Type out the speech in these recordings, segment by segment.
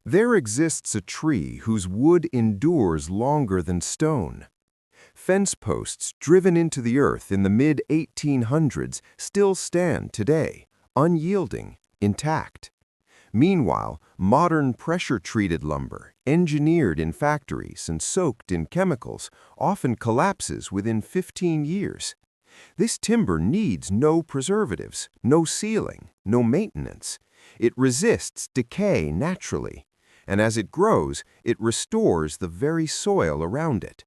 There exists a tree whose wood endures longer than stone. Fence posts driven into the earth in the mid-1800s still stand today, unyielding, intact. Meanwhile, modern pressure-treated lumber, engineered in factories and soaked in chemicals, often collapses within 15 years. This timber needs no preservatives, no sealing, no maintenance. It resists decay naturally, and as it grows, it restores the very soil around it.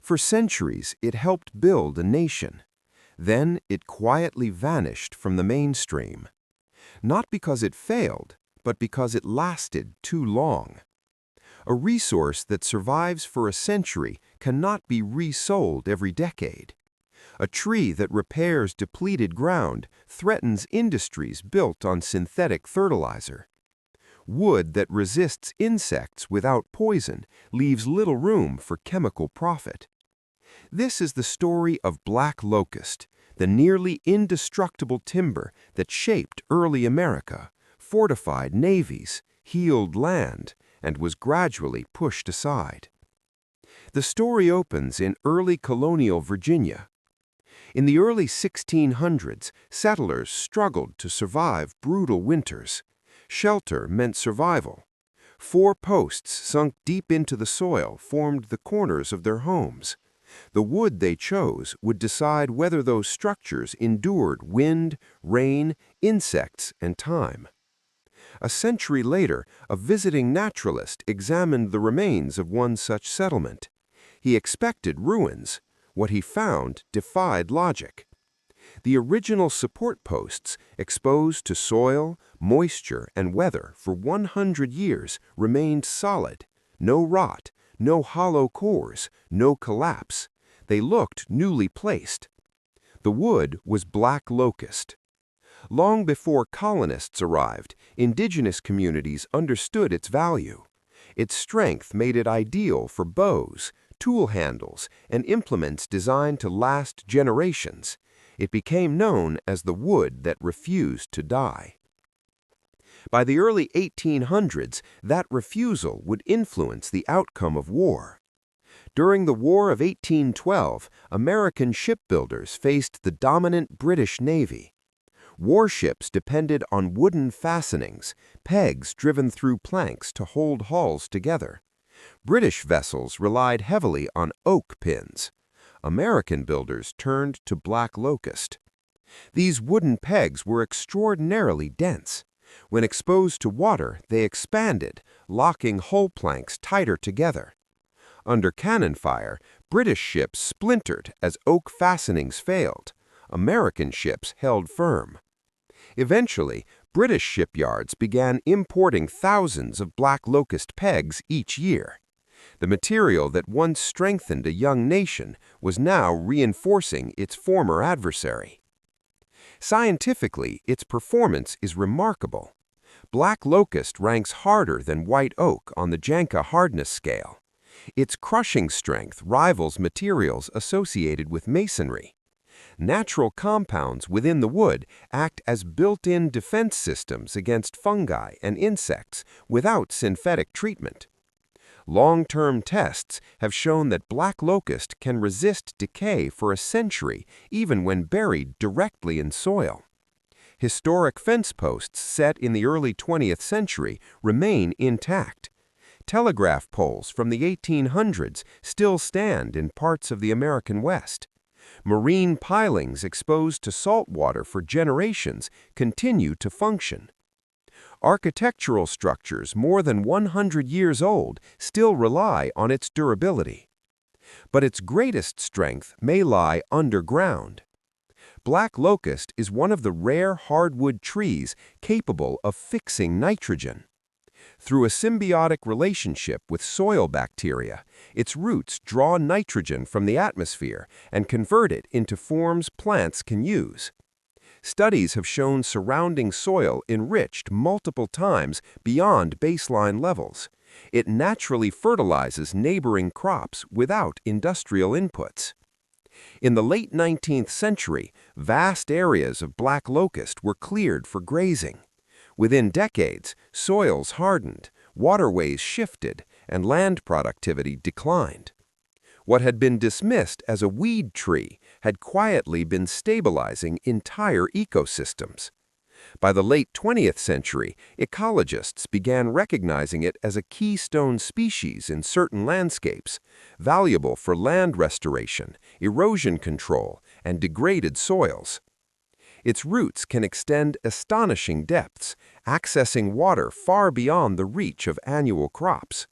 For centuries, it helped build a nation. Then it quietly vanished from the mainstream. Not because it failed, but because it lasted too long. A resource that survives for a century cannot be resold every decade. A tree that repairs depleted ground threatens industries built on synthetic fertilizer. Wood that resists insects without poison leaves little room for chemical profit. This is the story of Black Locust, the nearly indestructible timber that shaped early America, fortified navies, healed land, and was gradually pushed aside. The story opens in early colonial Virginia. In the early 1600s, settlers struggled to survive brutal winters. Shelter meant survival. 4 posts sunk deep into the soil formed the corners of their homes. The wood they chose would decide whether those structures endured wind, rain, insects, and time. A century later, a visiting naturalist examined the remains of one such settlement. He expected ruins. What he found defied logic. The original support posts, exposed to soil, moisture, and weather for 100 years, remained solid. No rot, no hollow cores, no collapse. They looked newly placed. The wood was Black Locust. Long before colonists arrived, indigenous communities understood its value. Its strength made it ideal for bows, tool handles, and implements designed to last generations. It became known as the wood that refused to die. By the early 1800s, that refusal would influence the outcome of war. During the War of 1812, American shipbuilders faced the dominant British Navy. Warships depended on wooden fastenings, pegs driven through planks to hold hulls together. British vessels relied heavily on oak pins. American builders turned to Black Locust. These wooden pegs were extraordinarily dense. When exposed to water, they expanded, locking hull planks tighter together. Under cannon fire, British ships splintered as oak fastenings failed. American ships held firm. Eventually, British shipyards began importing thousands of Black Locust pegs each year. The material that once strengthened a young nation was now reinforcing its former adversary. Scientifically, its performance is remarkable. Black Locust ranks harder than white oak on the Janka hardness scale. Its crushing strength rivals materials associated with masonry. Natural compounds within the wood act as built-in defense systems against fungi and insects without synthetic treatment. Long-term tests have shown that Black Locust can resist decay for a century even when buried directly in soil. Historic fence posts set in the early 20th century remain intact. Telegraph poles from the 1800s still stand in parts of the American West. Marine pilings exposed to salt water for generations continue to function. Architectural structures more than 100 years old still rely on its durability. But its greatest strength may lie underground. Black Locust is one of the rare hardwood trees capable of fixing nitrogen. Through a symbiotic relationship with soil bacteria, its roots draw nitrogen from the atmosphere and convert it into forms plants can use. Studies have shown surrounding soil enriched multiple times beyond baseline levels. It naturally fertilizes neighboring crops without industrial inputs. In the late 19th century, vast areas of Black Locust were cleared for grazing. Within decades, soils hardened, waterways shifted, and land productivity declined. What had been dismissed as a weed tree had quietly been stabilizing entire ecosystems. By the late 20th century, ecologists began recognizing it as a keystone species in certain landscapes, valuable for land restoration, erosion control, and degraded soils. Its roots can extend astonishing depths, accessing water far beyond the reach of annual crops.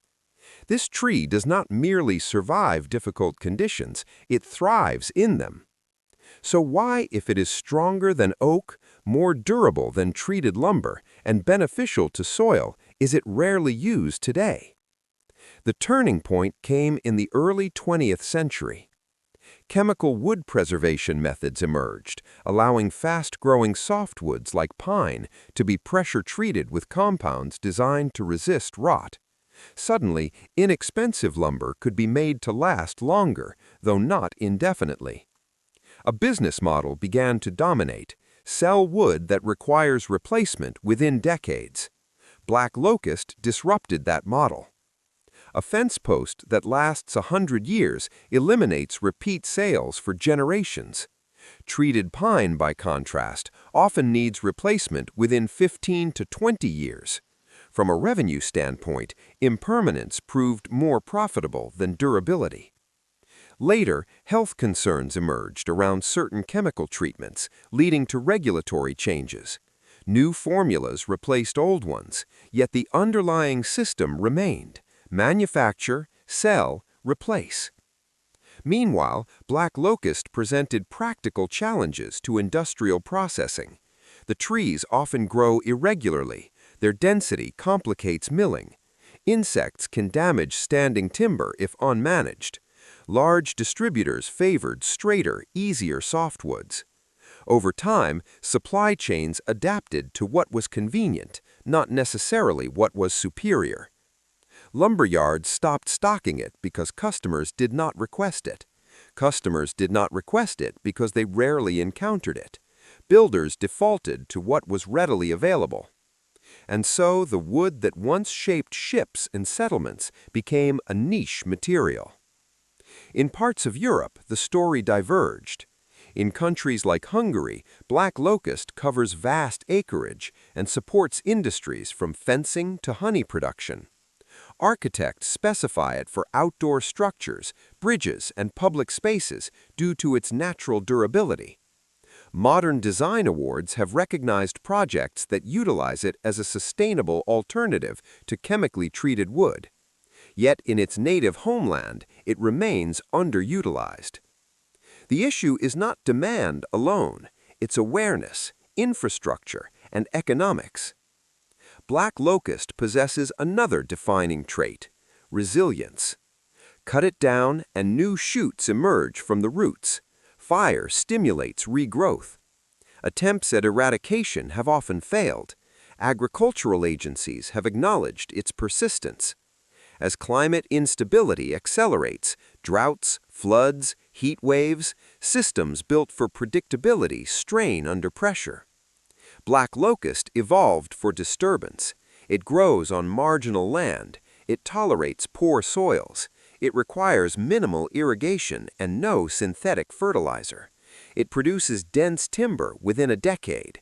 This tree does not merely survive difficult conditions, it thrives in them. So why, if it is stronger than oak, more durable than treated lumber, and beneficial to soil, is it rarely used today? The turning point came in the early 20th century. Chemical wood preservation methods emerged, allowing fast-growing softwoods like pine to be pressure-treated with compounds designed to resist rot. Suddenly, inexpensive lumber could be made to last longer, though not indefinitely. A business model began to dominate: sell wood that requires replacement within decades. Black Locust disrupted that model. A fence post that lasts 100 years eliminates repeat sales for generations. Treated pine, by contrast, often needs replacement within 15 to 20 years. From a revenue standpoint, impermanence proved more profitable than durability. Later, health concerns emerged around certain chemical treatments, leading to regulatory changes. New formulas replaced old ones, yet the underlying system remained: manufacture, sell, replace. Meanwhile, Black Locust presented practical challenges to industrial processing. The trees often grow irregularly. Their density complicates milling. Insects can damage standing timber if unmanaged. Large distributors favored straighter, easier softwoods. Over time, supply chains adapted to what was convenient, not necessarily what was superior. Lumberyards stopped stocking it because customers did not request it. Customers did not request it because they rarely encountered it. Builders defaulted to what was readily available. And so the wood that once shaped ships and settlements became a niche material. In parts of Europe, the story diverged. In countries like Hungary, Black Locust covers vast acreage and supports industries from fencing to honey production. Architects specify it for outdoor structures, bridges, and public spaces due to its natural durability. Modern design awards have recognized projects that utilize it as a sustainable alternative to chemically treated wood. Yet in its native homeland, it remains underutilized. The issue is not demand alone, it's awareness, infrastructure, and economics. Black Locust possesses another defining trait: resilience. Cut it down and new shoots emerge from the roots. Fire stimulates regrowth. Attempts at eradication have often failed. Agricultural agencies have acknowledged its persistence. As climate instability accelerates, droughts, floods, heat waves, systems built for predictability strain under pressure. Black Locust evolved for disturbance. It grows on marginal land. It tolerates poor soils. It requires minimal irrigation and no synthetic fertilizer. It produces dense timber within a decade.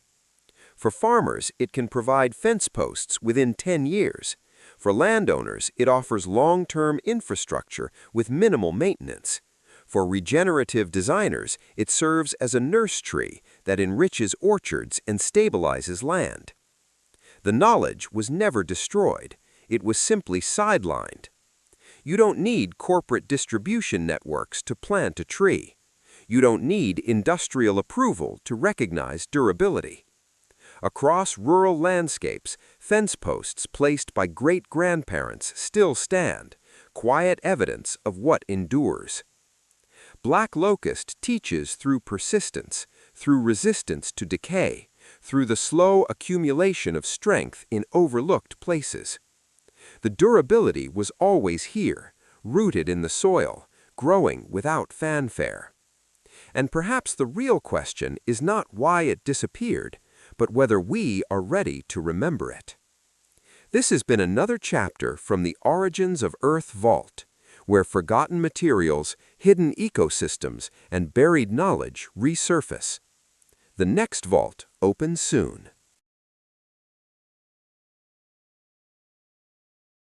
For farmers, it can provide fence posts within 10 years. For landowners, it offers long-term infrastructure with minimal maintenance. For regenerative designers, it serves as a nurse tree that enriches orchards and stabilizes land. The knowledge was never destroyed. It was simply sidelined. You don't need corporate distribution networks to plant a tree. You don't need industrial approval to recognize durability. Across rural landscapes, fence posts placed by great-grandparents still stand, quiet evidence of what endures. Black Locust teaches through persistence, through resistance to decay, through the slow accumulation of strength in overlooked places. The durability was always here, rooted in the soil, growing without fanfare. And perhaps the real question is not why it disappeared, but whether we are ready to remember it. This has been another chapter from the Origins of Earth Vault, where forgotten materials, hidden ecosystems, and buried knowledge resurface. The next vault opens soon.